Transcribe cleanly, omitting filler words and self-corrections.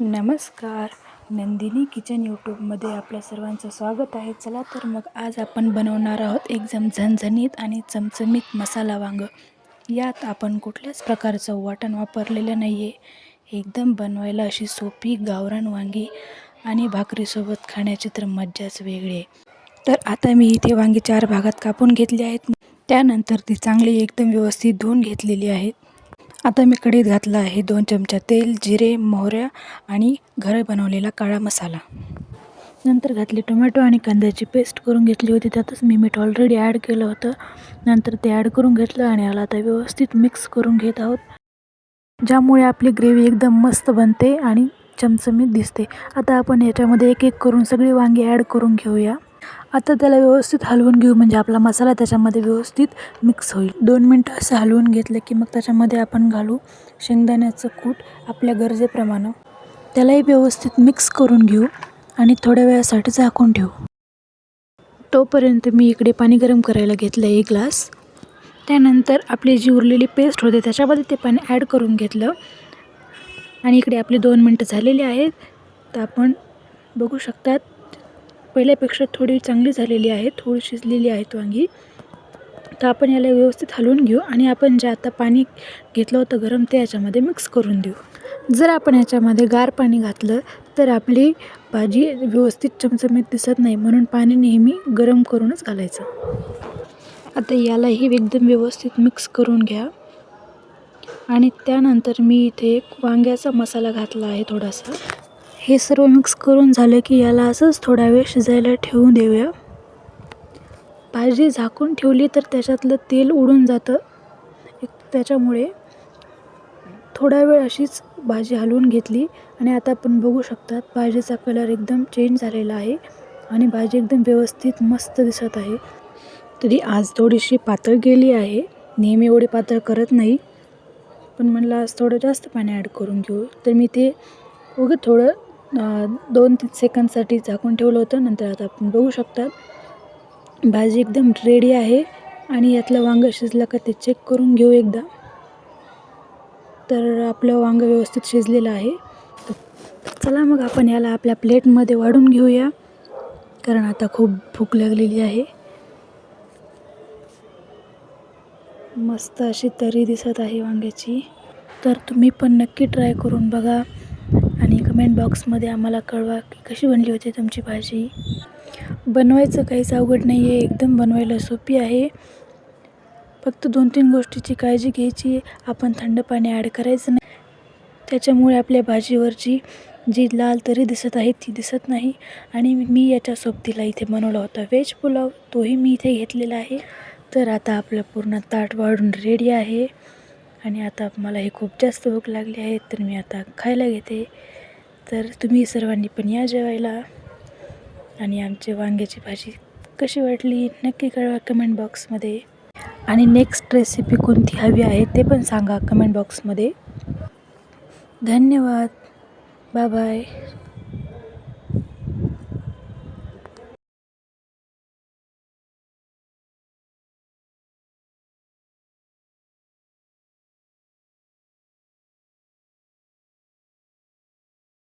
नमस्कार. नंदिनी किचन यूट्यूबमध्ये आपल्या सर्वांचं स्वागत आहे. चला तर मग आज आपण बनवणार आहोत एकदम झणझणीत आणि चमचमीत मसाला वांगं. यात आपण कुठल्याच प्रकारचं वाटण वापरलेलं नाही आहे. एकदम बनवायला अशी सोपी गावरान वांगी आणि भाकरीसोबत खाण्याची तर मज्जाच वेगळी आहे. तर आता मी इथे वांगी 4 भागात कापून घेतली आहेत. त्यानंतर ती चांगली एकदम व्यवस्थित धुवून घेतलेली आहेत. आता मी कढईत घातला आहे 2 चमचा तेल, जिरे, मोहऱ्या आणि घरी बनवलेला काळा मसाला. नंतर घातली टोमॅटो आणि कांद्याची पेस्ट करून घेतली होती. त्यातच मी मीठ ऑलरेडी ॲड केलं होतं. नंतर ते ॲड करून घेतलं आणि याला आता व्यवस्थित मिक्स करून घेत आहोत, ज्यामुळे आपली ग्रेव्ही एकदम मस्त बनते आणि चमचमीत दिसते. आता आपण याच्यामध्ये एक एक करून सगळी वांगी ॲड करून घेऊया. आता त्याला व्यवस्थित हलवून घेऊ, म्हणजे आपला मसाला त्याच्यामध्ये व्यवस्थित मिक्स होईल. 2 मिनटं असं हलवून घेतलं की मग त्याच्यामध्ये आपण घालू शेंगदाण्याचं कूट आपल्या गरजेप्रमाणे. त्यालाही व्यवस्थित मिक्स करून घेऊ आणि थोड्या वेळासाठी झाकून ठेवू. तोपर्यंत मी इकडे पाणी गरम करायला घेतलं 1 ग्लास. त्यानंतर आपली जी उरलेली पेस्ट होते त्याच्यामध्ये ते पाणी ॲड करून घेतलं आणि इकडे आपली 2 मिनटं झालेली आहेत. तर आपण बघू शकतात पहिल्यापेक्षा थोडी चांगली झालेली आहे, थोडी शिजलेली आहेत वांगी. तर आपण याला व्यवस्थित हलवून घेऊ आणि आपण जे आता पाणी घेतलं होतं गरम ते याच्यामध्ये मिक्स करून देऊ. जर आपण याच्यामध्ये गार पाणी घातलं तर आपली भाजी व्यवस्थित चमचमीत दिसत नाही, म्हणून पाणी नेहमी गरम करूनच घालायचं. आता यालाही एकदम व्यवस्थित मिक्स करून घ्या आणि त्यानंतर मी इथे वांग्याचा मसाला घातला आहे थोडासा. हे सर्व मिक्स करून झालं की याला असंच थोडा वेळ शिजायला ठेवून देऊया. भाजी झाकून ठेवली तर त्याच्यातलं तेल उडून जातं. त्याच्यामुळे थोडा वेळ अशीच भाजी हलवून घेतली आणि आता आपण बघू शकतात भाजीचा कलर एकदम चेंज झालेला आहे आणि भाजी एकदम व्यवस्थित मस्त दिसत आहे. तरी आज थोडीशी पातळ गेली आहे. नेहमी एवढी पातळ करत नाही, पण म्हणलं आज थोडं जास्त पाणी ॲड करून घेऊ. तर मी ते थोडं 2-3 सेकंदसाठी झाकून ठेवलं होतं. नंतर आता आपण बघू शकतात भाजी एकदम रेडी आहे आणि यातलं वांगं शिजलं का ते चेक करून घेऊ एकदा. तर आपलं वांगं व्यवस्थित शिजलेलं आहे. चला मग आपण याला आपल्या प्लेटमध्ये वाढून घेऊया, कारण आता खूप भूक लागलेली आहे. मस्त अशी तरी दिसत आहे वांग्याची. तर तुम्ही पण नक्की ट्राय करून बघा आणि कमेंट बॉक्समध्ये आम्हाला कळवा की कशी बनली होती तुमची भाजी. बनवायचं काहीच अवघड नाही आहे, एकदम बनवायला सोपी आहे. फक्त 2-3 गोष्टीची काळजी घ्यायची. आपण थंड पाणी ॲड करायचं नाही, त्याच्यामुळे आपल्या भाजीवरची जी लाल तरी दिसत आहे ती दिसत नाही. आणि मी याच्या सोबतीला इथे बनवला होता व्हेज पुलाव, तोही मी इथे घेतलेला आहे. तर आता आपलं पूर्ण ताट वाढून रेडी आहे आणि आता मला हे खूप जास्त भूक लागली आहे, तर मी आता खायला घेते. तर तुम्ही सर्वांनी पण या जेवायला आणि आमची वांग्याची भाजी कशी वाटली नक्की कळवा कमेंट बॉक्समध्ये. आणि नेक्स्ट रेसिपी कोणती हवी आहे ते पण सांगा कमेंट बॉक्समध्ये. धन्यवाद. Bye bye.